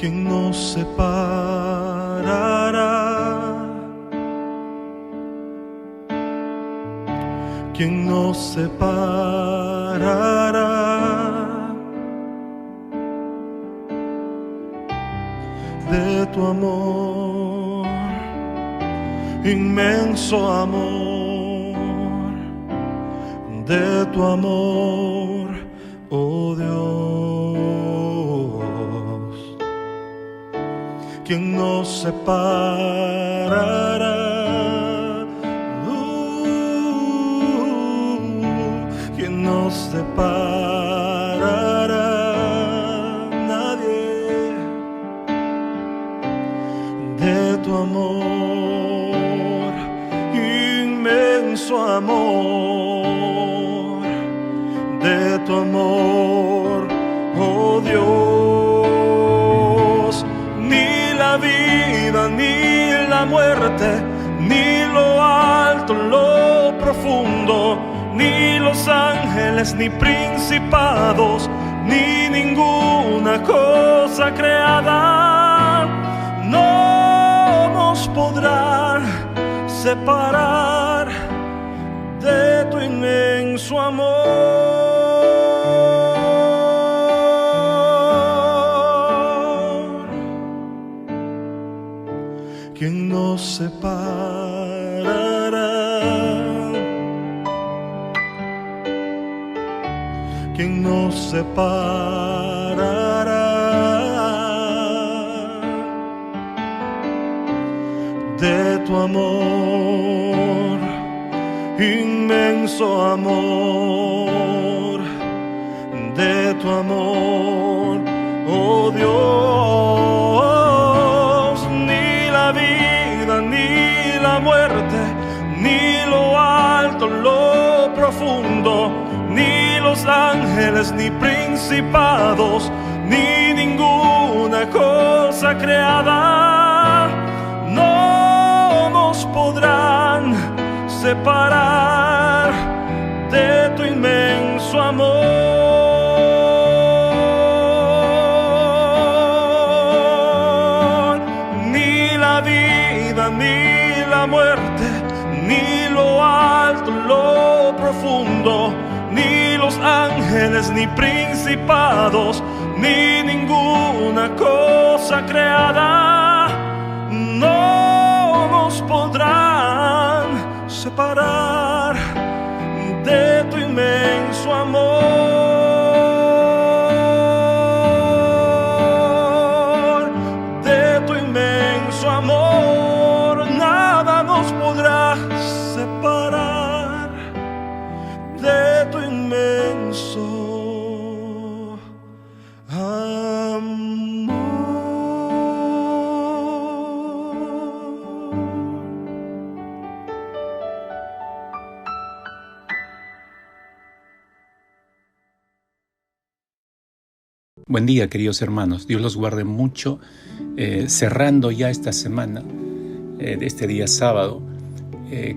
¿Quién nos separará? ¿Quién nos separará de tu amor, inmenso amor, de tu amor, oh Dios? ¿Quién nos separará? ¿Quién nos separará? Nadie de tu amor, inmenso amor, de tu amor, oh Dios. Ni la vida, ni la muerte, ni lo alto, lo profundo, ni los ángeles, ni principados, ni ninguna cosa creada no nos podrá separar de tu inmenso amor. ¿Quién nos separará? ¿Quién nos separará de tu amor, inmenso amor, de tu amor, oh Dios? Ni la vida, ni la muerte, ni lo alto, lo profundo, ni los ángeles, ni principados, ni ninguna cosa creada no nos podrán separar de tu inmenso amor. Ni la vida, ni la muerte, ni lo alto, lo profundo, ni los ángeles, ni principados, ni ninguna cosa creada no nos podrán separar de tu inmenso amor, de tu inmenso amor. Nada nos podrá separar de tu inmenso amor. Buen día, queridos hermanos. Dios los guarde mucho. Cerrando ya esta semana, este día sábado,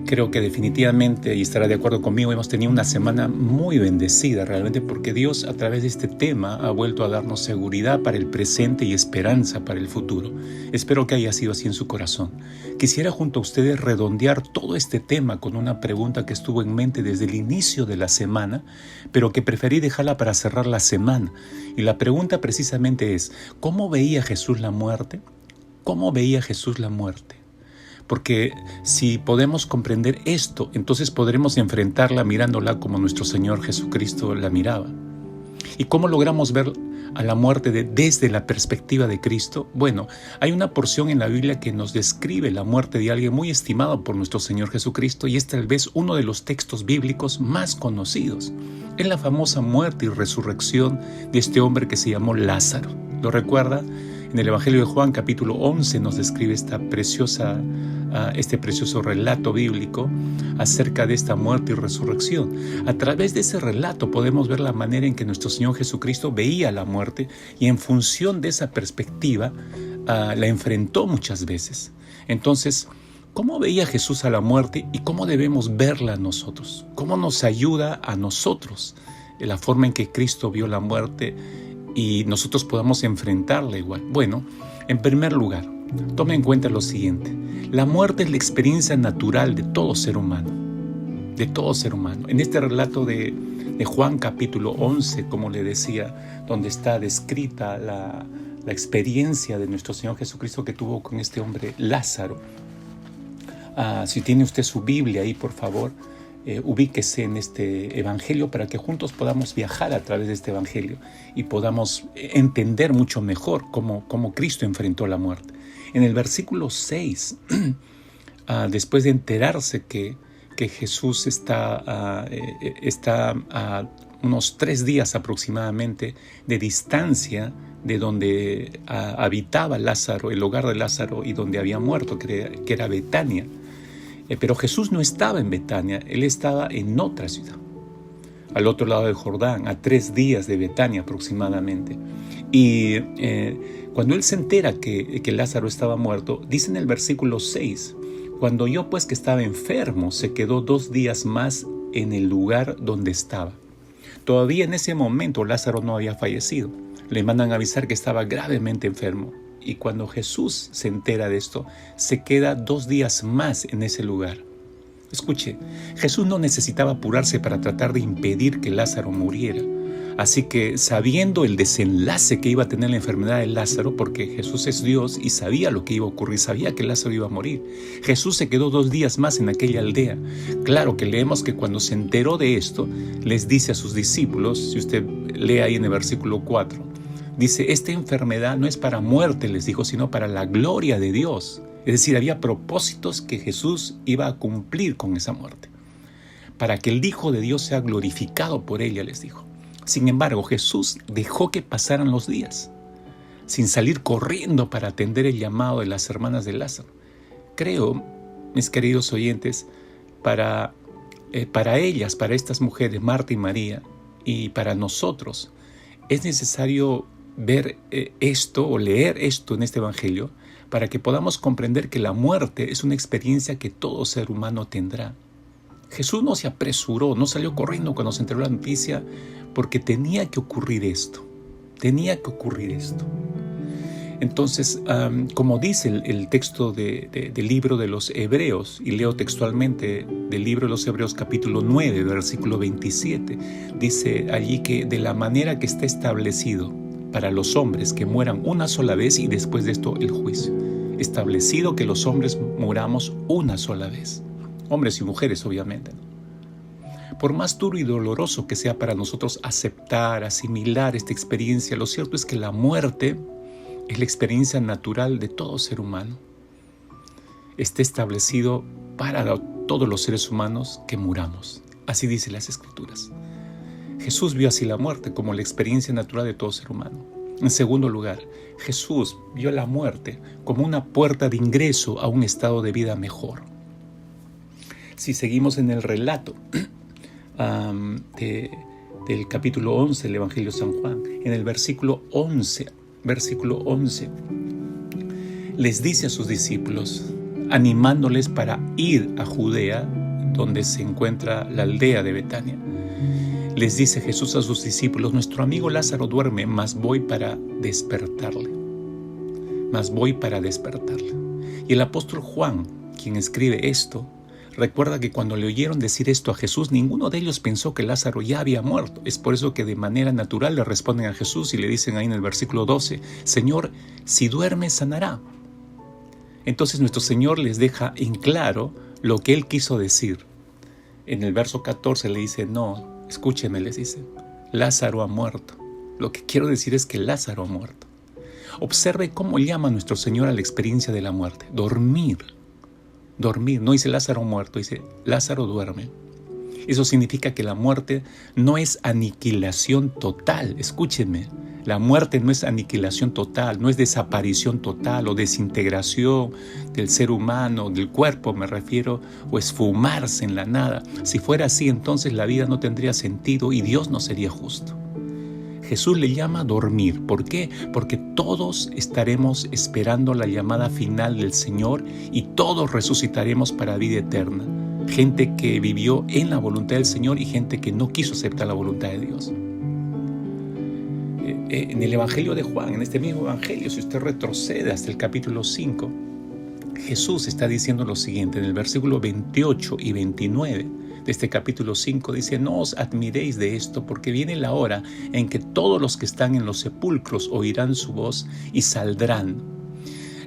creo que definitivamente, y estará de acuerdo conmigo, hemos tenido una semana muy bendecida realmente, porque Dios a través de este tema ha vuelto a darnos seguridad para el presente y esperanza para el futuro. Espero que haya sido así en su corazón. Quisiera junto a ustedes redondear todo este tema con una pregunta que estuvo en mente desde el inicio de la semana, pero que preferí dejarla para cerrar la semana. Y la pregunta precisamente es: ¿cómo veía Jesús la muerte? ¿Cómo veía Jesús la muerte? Porque si podemos comprender esto, entonces podremos enfrentarla mirándola como nuestro Señor Jesucristo la miraba. ¿Y cómo logramos ver a la muerte desde la perspectiva de Cristo? Bueno, hay una porción en la Biblia que nos describe la muerte de alguien muy estimado por nuestro Señor Jesucristo, y es tal vez uno de los textos bíblicos más conocidos. Es la famosa muerte y resurrección de este hombre que se llamó Lázaro. ¿Lo recuerda? En el Evangelio de Juan, capítulo 11, nos describe este precioso relato bíblico acerca de esta muerte y resurrección. A través de ese relato podemos ver la manera en que nuestro Señor Jesucristo veía la muerte, y en función de esa perspectiva la enfrentó muchas veces. Entonces, ¿cómo veía Jesús a la muerte y cómo debemos verla nosotros? ¿Cómo nos ayuda a nosotros la forma en que Cristo vio la muerte y nosotros podamos enfrentarla igual. Bueno, en primer lugar, tome en cuenta lo siguiente. La muerte es la experiencia natural de todo ser humano. De todo ser humano. En este relato de Juan capítulo 11, como le decía, donde está descrita la experiencia de nuestro Señor Jesucristo que tuvo con este hombre Lázaro. Si tiene usted su Biblia ahí, por favor, ubíquese en este evangelio para que juntos podamos viajar a través de este evangelio y podamos entender mucho mejor cómo Cristo enfrentó la muerte. En el versículo 6, después de enterarse que Jesús está a unos 3 días aproximadamente de distancia de donde habitaba Lázaro, el hogar de Lázaro, y donde había muerto, que era Betania. Pero Jesús no estaba en Betania, Él estaba en otra ciudad, al otro lado del Jordán, a 3 días de Betania aproximadamente. Y cuando Él se entera que Lázaro estaba muerto, dice en el versículo 6, cuando oyó pues que estaba enfermo, se quedó 2 días más en el lugar donde estaba. Todavía en ese momento Lázaro no había fallecido. Le mandan a avisar que estaba gravemente enfermo. Y cuando Jesús se entera de esto, se queda 2 días más en ese lugar. Escuche, Jesús no necesitaba apurarse para tratar de impedir que Lázaro muriera. Así que, sabiendo el desenlace que iba a tener la enfermedad de Lázaro, porque Jesús es Dios y sabía lo que iba a ocurrir, sabía que Lázaro iba a morir, Jesús se quedó 2 días más en aquella aldea. Claro que leemos que cuando se enteró de esto, les dice a sus discípulos, si usted lee ahí en el versículo 4, dice, esta enfermedad no es para muerte, les dijo, sino para la gloria de Dios. Es decir, había propósitos que Jesús iba a cumplir con esa muerte, para que el Hijo de Dios sea glorificado por ella, les dijo. Sin embargo, Jesús dejó que pasaran los días, sin salir corriendo para atender el llamado de las hermanas de Lázaro. Creo, mis queridos oyentes, para ellas, para estas mujeres, Marta y María, y para nosotros, es necesario ver esto o leer esto en este evangelio para que podamos comprender que la muerte es una experiencia que todo ser humano tendrá. Jesús no se apresuró, no salió corriendo cuando se enteró la noticia, porque tenía que ocurrir esto. Tenía que ocurrir esto. Entonces, como dice el texto del libro de los Hebreos, y leo textualmente del libro de los Hebreos capítulo 9, versículo 27, dice allí que de la manera que está establecido para los hombres que mueran una sola vez y después de esto el juicio. Establecido que los hombres muramos una sola vez. Hombres y mujeres, obviamente. Por más duro y doloroso que sea para nosotros aceptar, asimilar esta experiencia, lo cierto es que la muerte es la experiencia natural de todo ser humano. Está establecido para todos los seres humanos que muramos. Así dicen las Escrituras. Jesús vio así la muerte como la experiencia natural de todo ser humano. En segundo lugar, Jesús vio la muerte como una puerta de ingreso a un estado de vida mejor. Si seguimos en el relato del capítulo 11 del Evangelio de San Juan, en el versículo 11, les dice a sus discípulos, animándoles para ir a Judea, donde se encuentra la aldea de Betania. Les dice Jesús a sus discípulos, nuestro amigo Lázaro duerme, mas voy para despertarle. Y el apóstol Juan, quien escribe esto, recuerda que cuando le oyeron decir esto a Jesús, ninguno de ellos pensó que Lázaro ya había muerto. Es por eso que de manera natural le responden a Jesús y le dicen ahí en el versículo 12, Señor, si duerme, sanará. Entonces nuestro Señor les deja en claro lo que Él quiso decir. En el verso 14 le dice, no, escúcheme, les dice, Lázaro ha muerto. Lo que quiero decir es que Lázaro ha muerto. Observe cómo llama nuestro Señor a la experiencia de la muerte. Dormir, no dice Lázaro muerto, dice Lázaro duerme. Eso significa que la muerte no es aniquilación total. Escúchenme, la muerte no es aniquilación total, no es desaparición total o desintegración del ser humano, del cuerpo me refiero, o esfumarse en la nada. Si fuera así, entonces la vida no tendría sentido y Dios no sería justo. Jesús le llama dormir. ¿Por qué? Porque todos estaremos esperando la llamada final del Señor y todos resucitaremos para vida eterna. Gente que vivió en la voluntad del Señor y gente que no quiso aceptar la voluntad de Dios. En el Evangelio de Juan, en este mismo Evangelio, si usted retrocede hasta el capítulo 5, Jesús está diciendo lo siguiente, en el versículo 28 y 29 de este capítulo 5, dice: no os admiréis de esto, porque viene la hora en que todos los que están en los sepulcros oirán su voz y saldrán.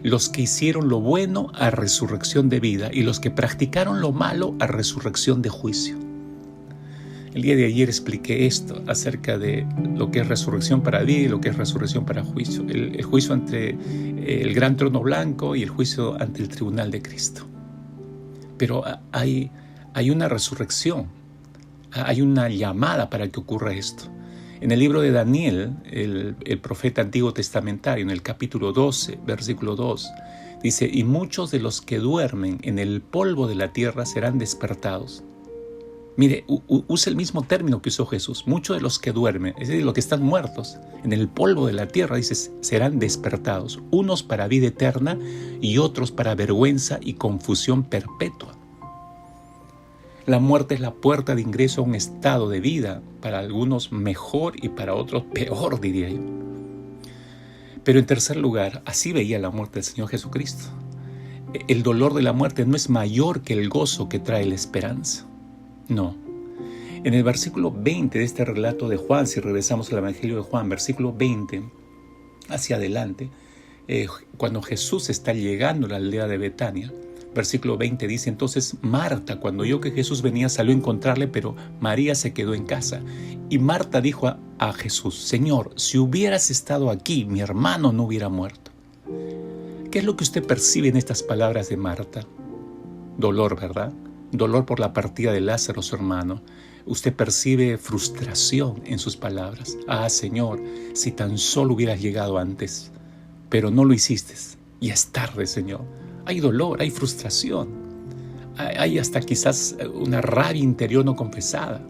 Los que hicieron lo bueno a resurrección de vida, y los que practicaron lo malo a resurrección de juicio. El día de ayer expliqué esto acerca de lo que es resurrección para vida y lo que es resurrección para juicio. El juicio ante el gran trono blanco y el juicio ante el tribunal de Cristo. Pero hay una resurrección, hay una llamada para que ocurra esto. En el libro de Daniel, el profeta antiguo testamentario, en el capítulo 12, versículo 2, dice: y muchos de los que duermen en el polvo de la tierra serán despertados. Mire, usa el mismo término que usó Jesús. Muchos de los que duermen, es decir, los que están muertos en el polvo de la tierra, dice, serán despertados. Unos para vida eterna y otros para vergüenza y confusión perpetua. La muerte es la puerta de ingreso a un estado de vida, para algunos mejor y para otros peor, diría yo. Pero en tercer lugar, así veía la muerte del Señor Jesucristo. El dolor de la muerte no es mayor que el gozo que trae la esperanza. No. En el versículo 20 de este relato de Juan, si regresamos al Evangelio de Juan, versículo 20, hacia adelante, cuando Jesús está llegando a la aldea de Betania, versículo 20 dice: entonces Marta, cuando oyó que Jesús venía, salió a encontrarle, pero María se quedó en casa. Y Marta dijo a Jesús: Señor, si hubieras estado aquí, mi hermano no hubiera muerto. ¿Qué es lo que usted percibe en estas palabras de Marta? Dolor, ¿verdad? Dolor por la partida de Lázaro, su hermano. Usted percibe frustración en sus palabras. Ah, Señor, si tan solo hubieras llegado antes, pero no lo hiciste. Ya es tarde, Señor. Hay dolor, hay frustración. Hay hasta quizás una rabia interior no confesada.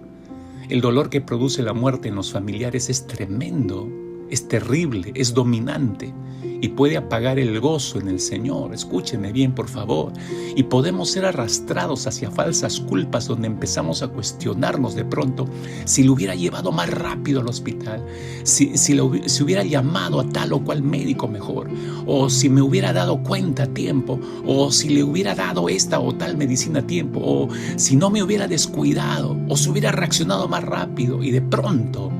El dolor que produce la muerte en los familiares es tremendo, es terrible, es dominante. Y puede apagar el gozo en el Señor. Escúcheme bien, por favor. Y podemos ser arrastrados hacia falsas culpas, donde empezamos a cuestionarnos de pronto si le hubiera llevado más rápido al hospital, si hubiera llamado a tal o cual médico mejor, o si me hubiera dado cuenta a tiempo, o si le hubiera dado esta o tal medicina a tiempo, o si no me hubiera descuidado, o si hubiera reaccionado más rápido. Y de pronto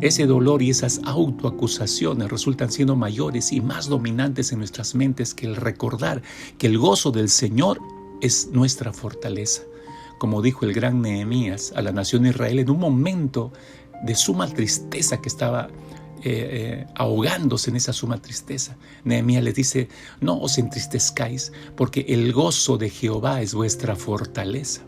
ese dolor y esas autoacusaciones resultan siendo mayores y más dominantes en nuestras mentes que el recordar que el gozo del Señor es nuestra fortaleza. Como dijo el gran Nehemías a la nación de Israel en un momento de suma tristeza que estaba ahogándose en esa suma tristeza. Nehemías les dice: no os entristezcáis, porque el gozo de Jehová es vuestra fortaleza.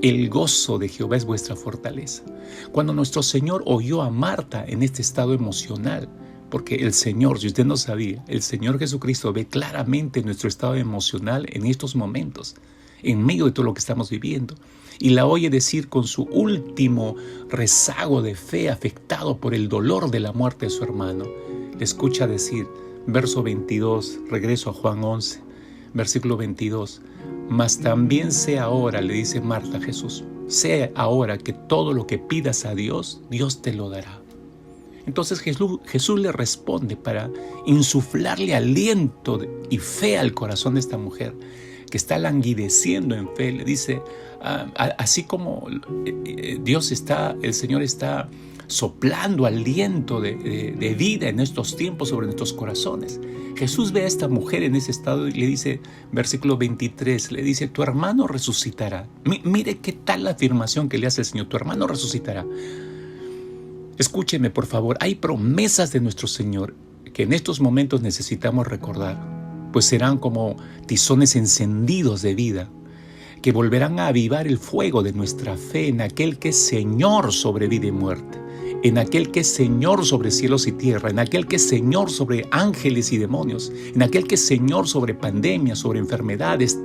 El gozo de Jehová es vuestra fortaleza. Cuando nuestro Señor oyó a Marta en este estado emocional, porque el Señor, si usted no sabía, el Señor Jesucristo ve claramente nuestro estado emocional en estos momentos, en medio de todo lo que estamos viviendo, y la oye decir con su último rezago de fe afectado por el dolor de la muerte de su hermano, le escucha decir, verso 22, regreso a Juan 11, versículo 22, mas también sé ahora, le dice Marta a Jesús, sé ahora que todo lo que pidas a Dios, Dios te lo dará. Entonces Jesús le responde para insuflarle aliento y fe al corazón de esta mujer que está languideciendo en fe. Le dice, así como el Señor está soplando aliento de vida en estos tiempos sobre nuestros corazones. Jesús ve a esta mujer en ese estado y le dice, versículo 23, le dice, tu hermano resucitará. Mire qué tal la afirmación que le hace el Señor, tu hermano resucitará. Escúcheme, por favor, hay promesas de nuestro Señor que en estos momentos necesitamos recordar, pues serán como tizones encendidos de vida, que volverán a avivar el fuego de nuestra fe en aquel que es Señor sobre vida y muerte, en aquel que es Señor sobre cielos y tierra, en aquel que es Señor sobre ángeles y demonios, en aquel que es Señor sobre pandemias, sobre enfermedades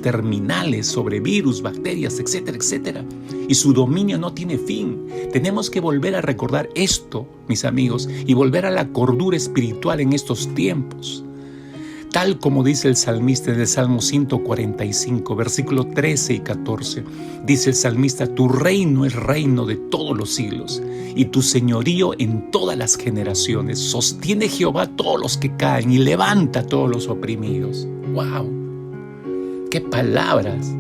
terminales, sobre virus, bacterias, etcétera, etcétera. Y su dominio no tiene fin. Tenemos que volver a recordar esto, mis amigos, y volver a la cordura espiritual en estos tiempos. tal como dice el salmista en el Salmo 145, versículo 13 y 14. Dice el salmista: tu reino es reino de todos los siglos, y tu señorío en todas las generaciones. Sostiene Jehová a todos los que caen y levanta a todos los oprimidos. ¡Wow! ¡Qué palabras!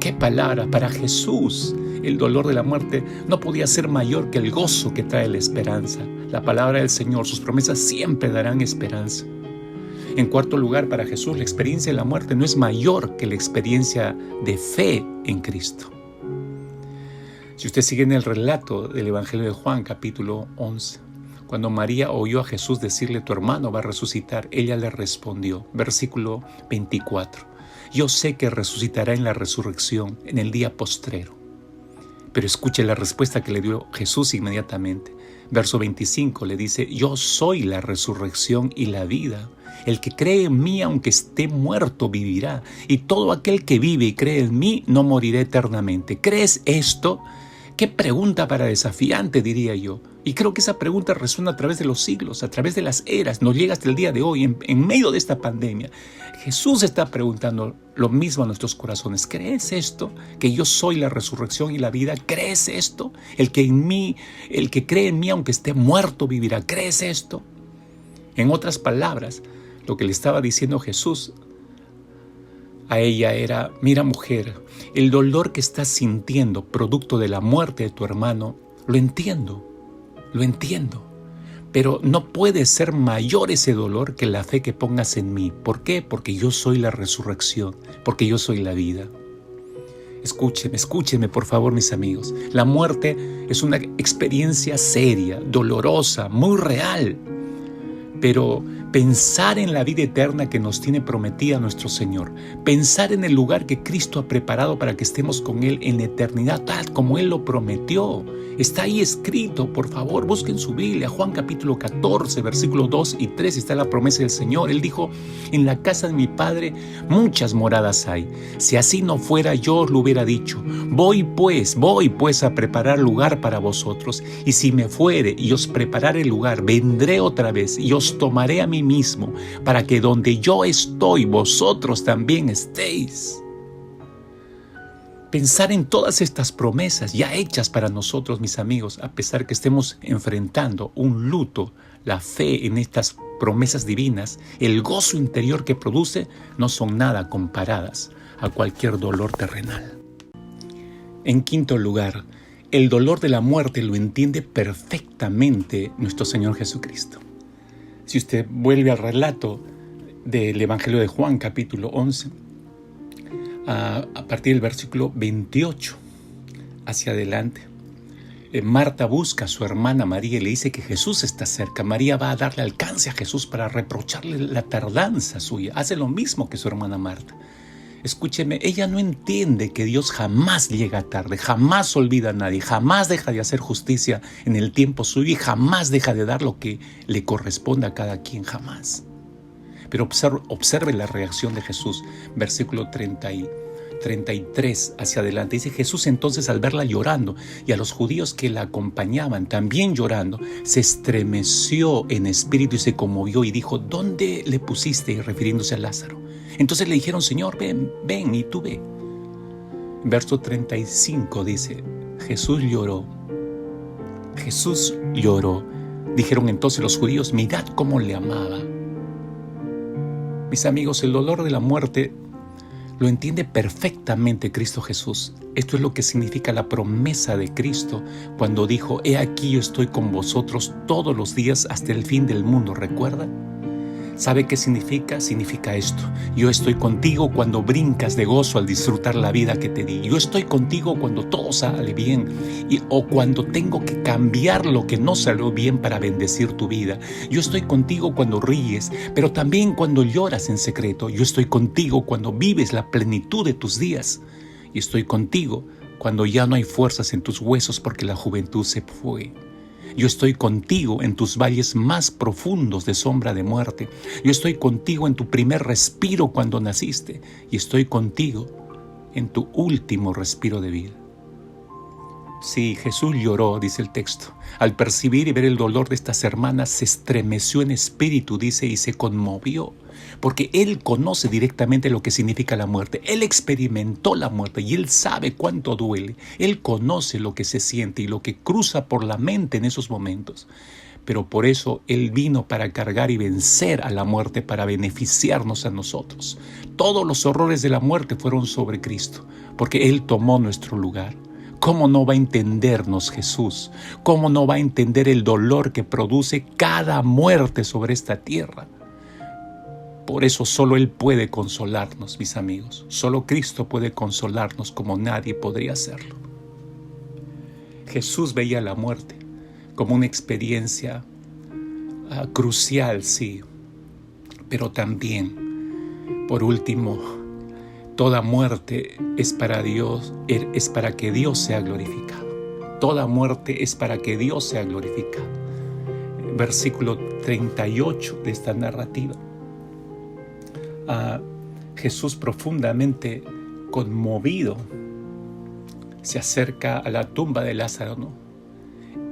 ¡Qué palabras! Para Jesús, el dolor de la muerte no podía ser mayor que el gozo que trae la esperanza. La palabra del Señor, sus promesas siempre darán esperanza. En cuarto lugar, para Jesús, la experiencia de la muerte no es mayor que la experiencia de fe en Cristo. Si usted sigue en el relato del Evangelio de Juan, capítulo 11, cuando María oyó a Jesús decirle: tu hermano va a resucitar, ella le respondió, versículo 24, yo sé que resucitará en la resurrección, en el día postrero. Pero escuche la respuesta que le dio Jesús inmediatamente. Verso 25 le dice: yo soy la resurrección y la vida. El que cree en mí, aunque esté muerto, vivirá. Y todo aquel que vive y cree en mí, no morirá eternamente. ¿Crees esto? Qué pregunta para desafiante, diría yo. Y creo que esa pregunta resuena a través de los siglos, a través de las eras. Nos llega hasta el día de hoy, en medio de esta pandemia. Jesús está preguntando lo mismo a nuestros corazones. ¿Crees esto? Que yo soy la resurrección y la vida. ¿Crees esto? El que cree en mí, aunque esté muerto, vivirá. ¿Crees esto? En otras palabras, lo que le estaba diciendo Jesús a ella era: mira, mujer, el dolor que estás sintiendo producto de la muerte de tu hermano, lo entiendo, pero no puede ser mayor ese dolor que la fe que pongas en mí. ¿Por qué? Porque yo soy la resurrección, porque yo soy la vida. Escúcheme, por favor, mis amigos. La muerte es una experiencia seria, dolorosa, muy real. Pero pensar en la vida eterna que nos tiene prometida nuestro Señor, pensar en el lugar que Cristo ha preparado para que estemos con Él en la eternidad, tal como Él lo prometió, está ahí escrito. Por favor, busquen su Biblia. Juan capítulo 14, versículos 2 y 3 está la promesa del Señor. Él dijo: en la casa de mi Padre muchas moradas hay. Si así no fuera, yo os lo hubiera dicho. Voy pues a preparar lugar para vosotros. Y si me fuere y os preparare el lugar, vendré otra vez y os tomaré a mí mismo, para que donde yo estoy, vosotros también estéis. Pensar en todas estas promesas ya hechas para nosotros, mis amigos, a pesar que estemos enfrentando un luto, la fe en estas promesas divinas, el gozo interior que produce, no son nada comparadas a cualquier dolor terrenal. En quinto lugar, el dolor de la muerte lo entiende perfectamente nuestro Señor Jesucristo. Si usted vuelve al relato del Evangelio de Juan, capítulo 11, a partir del versículo 28 hacia adelante, Marta busca a su hermana María y le dice que Jesús está cerca. María va a darle alcance a Jesús para reprocharle la tardanza suya. Hace lo mismo que su hermana Marta. Escúcheme, ella no entiende que Dios jamás llega tarde, jamás olvida a nadie, jamás deja de hacer justicia en el tiempo suyo y jamás deja de dar lo que le corresponde a cada quien, jamás. Pero observe la reacción de Jesús, versículo 33 hacia adelante. Dice: Jesús entonces, al verla llorando y a los judíos que la acompañaban también llorando, se estremeció en espíritu y se conmovió y dijo: ¿dónde le pusiste? Refiriéndose a Lázaro. Entonces le dijeron: Señor, ven y tú ve. Verso 35 dice: Jesús lloró. Dijeron entonces los judíos: mirad cómo le amaba. Mis amigos, el dolor de la muerte lo entiende perfectamente Cristo Jesús. Esto es lo que significa la promesa de Cristo cuando dijo: he aquí yo estoy con vosotros todos los días hasta el fin del mundo. ¿Recuerda? ¿Sabe qué significa? Significa esto: yo estoy contigo cuando brincas de gozo al disfrutar la vida que te di. Yo estoy contigo cuando todo sale bien o cuando tengo que cambiar lo que no salió bien para bendecir tu vida. Yo estoy contigo cuando ríes, pero también cuando lloras en secreto. Yo estoy contigo cuando vives la plenitud de tus días. Y estoy contigo cuando ya no hay fuerzas en tus huesos porque la juventud se fue. Yo estoy contigo en tus valles más profundos de sombra de muerte. Yo estoy contigo en tu primer respiro cuando naciste. Y estoy contigo en tu último respiro de vida. Sí, Jesús lloró, dice el texto. Al percibir y ver el dolor de estas hermanas, se estremeció en espíritu, dice, y se conmovió. Porque Él conoce directamente lo que significa la muerte. Él experimentó la muerte y Él sabe cuánto duele. Él conoce lo que se siente y lo que cruza por la mente en esos momentos. Pero por eso Él vino para cargar y vencer a la muerte, para beneficiarnos a nosotros. Todos los horrores de la muerte fueron sobre Cristo, porque Él tomó nuestro lugar. ¿Cómo no va a entendernos Jesús? ¿Cómo no va a entender el dolor que produce cada muerte sobre esta tierra? Por eso solo Él puede consolarnos, mis amigos. Solo Cristo puede consolarnos como nadie podría hacerlo. Jesús veía la muerte como una experiencia crucial, sí, pero también, por último, toda muerte es para Dios, es para que Dios sea glorificado. Toda muerte es para que Dios sea glorificado. Versículo 38 de esta narrativa. Jesús, profundamente conmovido, se acerca a la tumba de Lázaro, ¿no?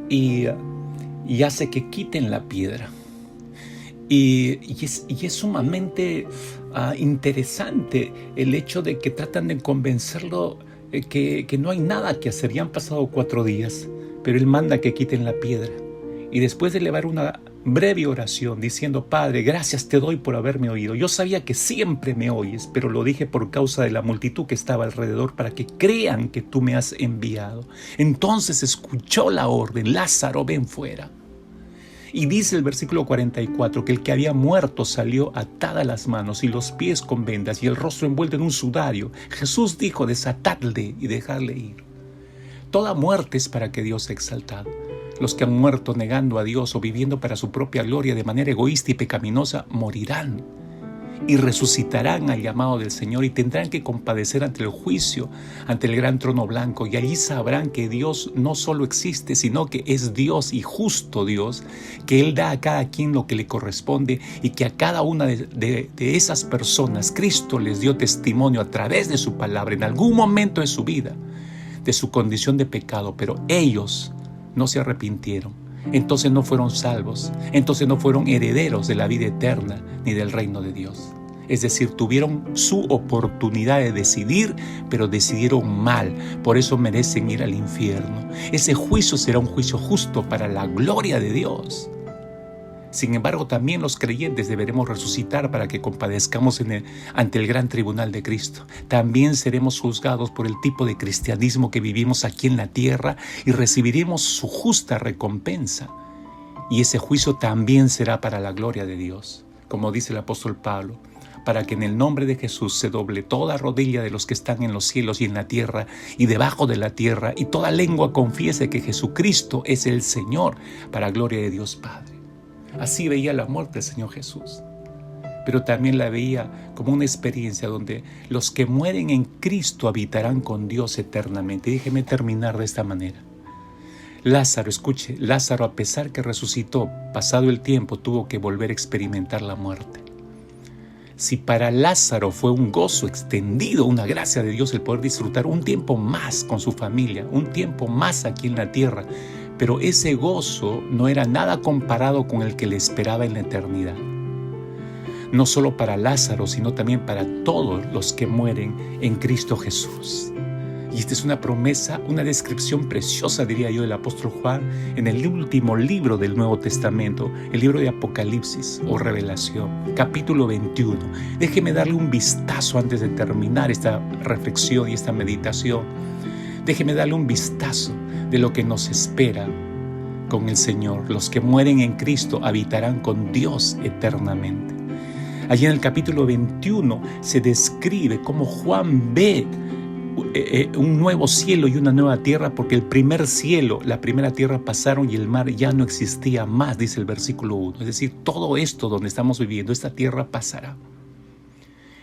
Y hace que quiten la piedra. Y es sumamente interesante el hecho de que tratan de convencerlo que no hay nada que hacer. Ya han pasado 4 días, pero Él manda que quiten la piedra. Y después de elevar una breve oración diciendo: Padre, gracias te doy por haberme oído. Yo sabía que siempre me oyes, pero lo dije por causa de la multitud que estaba alrededor, para que crean que tú me has enviado. Entonces escuchó la orden: Lázaro, ven fuera. Y dice el versículo 44 que el que había muerto salió atada las manos y los pies con vendas y el rostro envuelto en un sudario. Jesús dijo: desatadle y dejarle ir. Toda muerte es para que Dios sea exaltado. Los que han muerto negando a Dios o viviendo para su propia gloria de manera egoísta y pecaminosa morirán y resucitarán al llamado del Señor y tendrán que compadecer ante el juicio, ante el gran trono blanco, y allí sabrán que Dios no solo existe, sino que es Dios y justo Dios, que Él da a cada quien lo que le corresponde y que a cada una de esas personas Cristo les dio testimonio a través de su palabra en algún momento de su vida, de su condición de pecado, pero ellos no se arrepintieron. Entonces no fueron salvos, entonces no fueron herederos de la vida eterna ni del reino de Dios. Es decir, tuvieron su oportunidad de decidir, pero decidieron mal, por eso merecen ir al infierno. Ese juicio será un juicio justo para la gloria de Dios. Sin embargo, también los creyentes deberemos resucitar para que compadezcamos ante el gran tribunal de Cristo. También seremos juzgados por el tipo de cristianismo que vivimos aquí en la tierra y recibiremos su justa recompensa. Y ese juicio también será para la gloria de Dios, como dice el apóstol Pablo, para que en el nombre de Jesús se doble toda rodilla de los que están en los cielos y en la tierra y debajo de la tierra, y toda lengua confiese que Jesucristo es el Señor, para gloria de Dios Padre. Así veía la muerte el Señor Jesús, pero también la veía como una experiencia donde los que mueren en Cristo habitarán con Dios eternamente. Y déjeme terminar de esta manera. Lázaro, escuche, Lázaro, a pesar que resucitó, pasado el tiempo, tuvo que volver a experimentar la muerte. Si para Lázaro fue un gozo extendido, una gracia de Dios el poder disfrutar un tiempo más con su familia, un tiempo más aquí en la tierra, pero ese gozo no era nada comparado con el que le esperaba en la eternidad. No solo para Lázaro, sino también para todos los que mueren en Cristo Jesús. Y esta es una promesa, una descripción preciosa, diría yo, del apóstol Juan en el último libro del Nuevo Testamento, el libro de Apocalipsis o Revelación, capítulo 21. Déjeme darle un vistazo antes de terminar esta reflexión y esta meditación. Déjeme darle un vistazo de lo que nos espera con el Señor. Los que mueren en Cristo habitarán con Dios eternamente. Allí en el capítulo 21 se describe cómo Juan ve un nuevo cielo y una nueva tierra, porque el primer cielo, la primera tierra pasaron y el mar ya no existía más, dice el versículo 1. Es decir, todo esto donde estamos viviendo, esta tierra pasará.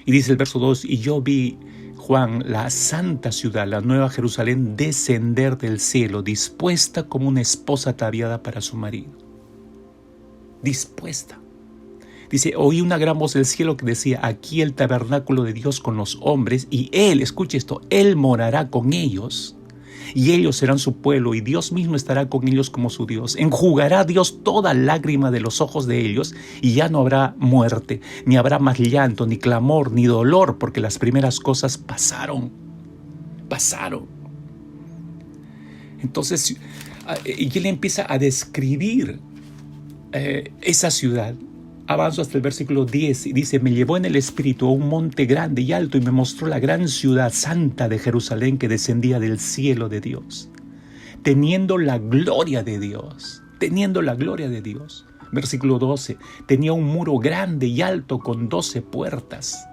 Y dice el verso 2, y yo vi, Juan, la santa ciudad, la nueva Jerusalén, descender del cielo, dispuesta como una esposa ataviada para su marido. Dispuesta. Dice, oí una gran voz del cielo que decía, aquí el tabernáculo de Dios con los hombres, y Él, escuche esto, Él morará con ellos, y ellos serán su pueblo, y Dios mismo estará con ellos como su Dios. Enjugará Dios toda lágrima de los ojos de ellos, y ya no habrá muerte, ni habrá más llanto, ni clamor, ni dolor, porque las primeras cosas pasaron. Entonces, y él empieza a describir esa ciudad. Avanzo hasta el versículo 10 y dice: me llevó en el espíritu a un monte grande y alto y me mostró la gran ciudad santa de Jerusalén que descendía del cielo de Dios, teniendo la gloria de Dios. Versículo 12, tenía un muro grande y alto con 12 puertas.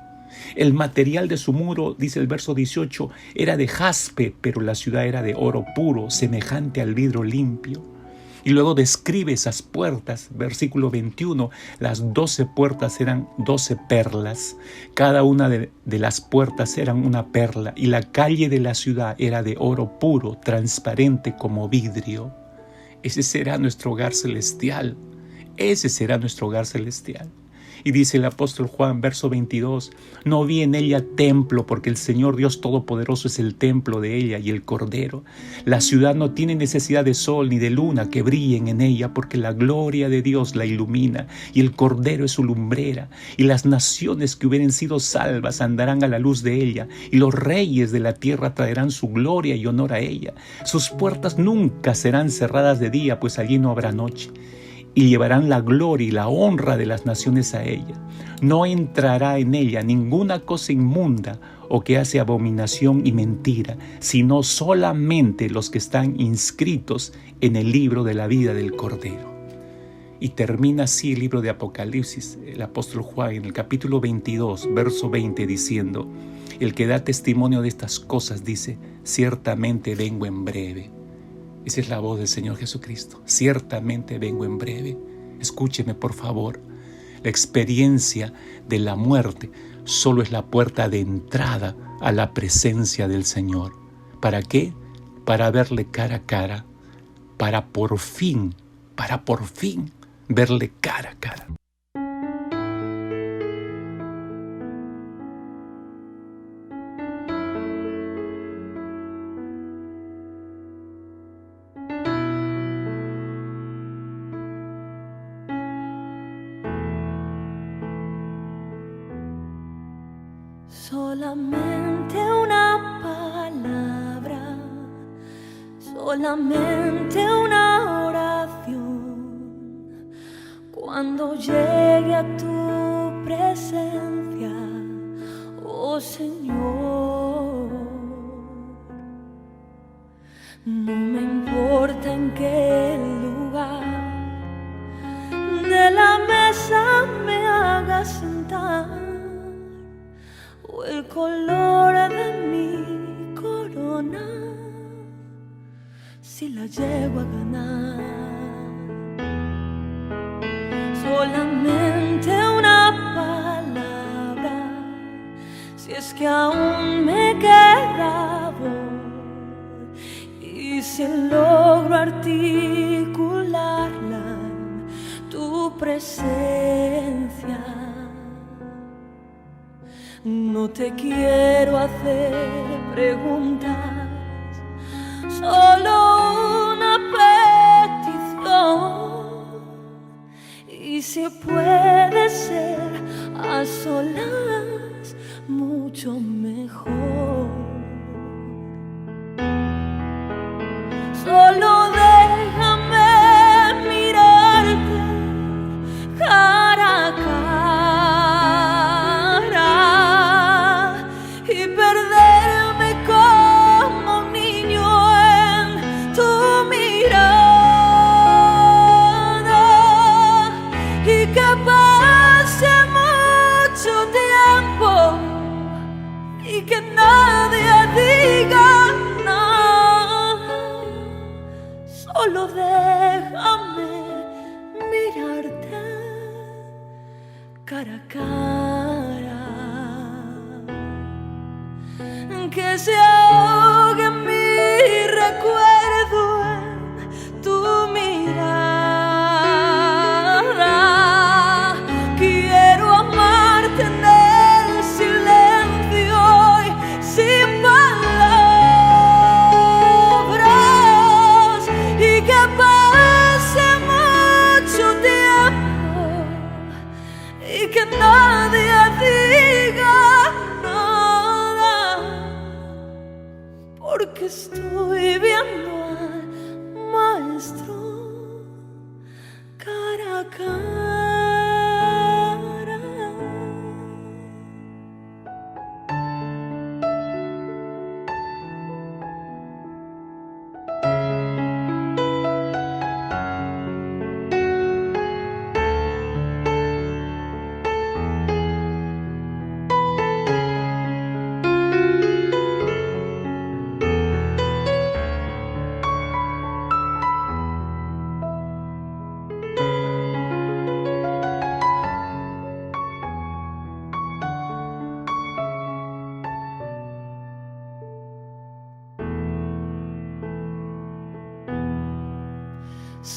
El material de su muro, dice el verso 18, era de jaspe, pero la ciudad era de oro puro, semejante al vidrio limpio. Y luego describe esas puertas, versículo 21, las 12 puertas eran 12 perlas, cada una de las puertas eran una perla, y la calle de la ciudad era de oro puro, transparente como vidrio. Ese será nuestro hogar celestial. Y dice el apóstol Juan, verso 22, no vi en ella templo, porque el Señor Dios Todopoderoso es el templo de ella y el Cordero. La ciudad no tiene necesidad de sol ni de luna que brillen en ella, porque la gloria de Dios la ilumina y el Cordero es su lumbrera. Y las naciones que hubieren sido salvas andarán a la luz de ella, y los reyes de la tierra traerán su gloria y honor a ella. Sus puertas nunca serán cerradas de día, pues allí no habrá noche. Y llevarán la gloria y la honra de las naciones a ella. No entrará en ella ninguna cosa inmunda o que hace abominación y mentira, sino solamente los que están inscritos en el libro de la vida del Cordero. Y termina así el libro de Apocalipsis, el apóstol Juan, en el capítulo 22, verso 20, diciendo: el que da testimonio de estas cosas dice: ciertamente vengo en breve. Esa es la voz del Señor Jesucristo. Ciertamente vengo en breve. Escúcheme, por favor. La experiencia de la muerte solo es la puerta de entrada a la presencia del Señor. ¿Para qué? Para verle cara a cara. Para por fin verle cara a cara. Solamente una palabra, solamente una oración. Cuando llegue a tu presencia, oh Señor, no me importa en qué lugar de la mesa me hagas sentar, o el color de mi corona, si la llego a ganar. Solamente una palabra, si es que aún me queda voz, y si logro articularla en tu presencia. No te quiero hacer preguntas, solo una petición. Y si puede ser a solas, mucho mejor. Solo déjame mirarte cara a cara y perderme como un niño en tu mirada, y que pase mucho tiempo y que nadie diga nada. Solo déjame mirarte cara a cara, que se ahogue mi recuerdo en tu mirada. Quiero amarte en el silencio y sin palabras.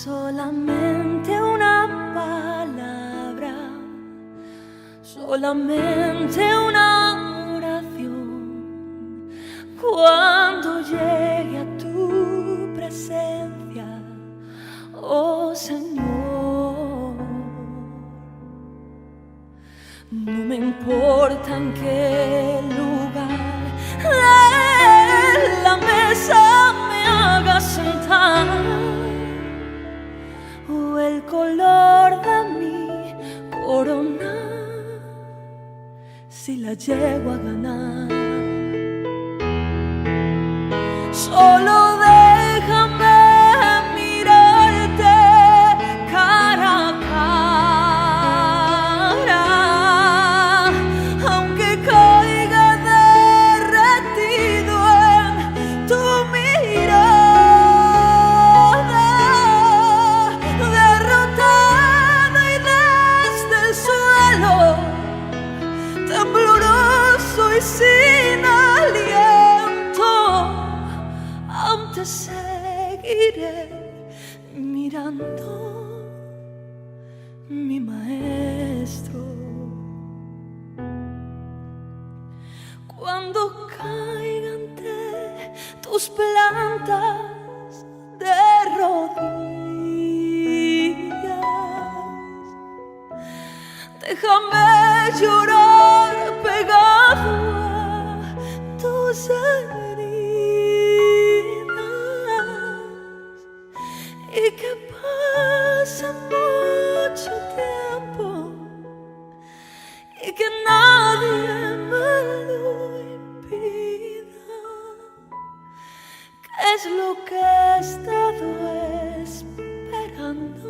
solamente una palabra, solamente una oración. Cuando llegue a tu presencia, oh Señor, no me importa en qué lugar de la mesa me haga sentar, o el color de mi corona, si la llego a ganar. Solo déjame mirarte cara a cara, aunque caiga derretido en tu mirada, derrotada y desde el suelo, tembloroso y sin aliento, aún te seguiré mirando, mi maestro. Cuando caiga ante tus plantas de rodillas, déjame llorar pegado a tus heridas, y que pase mucho tiempo y que nadie me lo impida, que es lo que he estado esperando.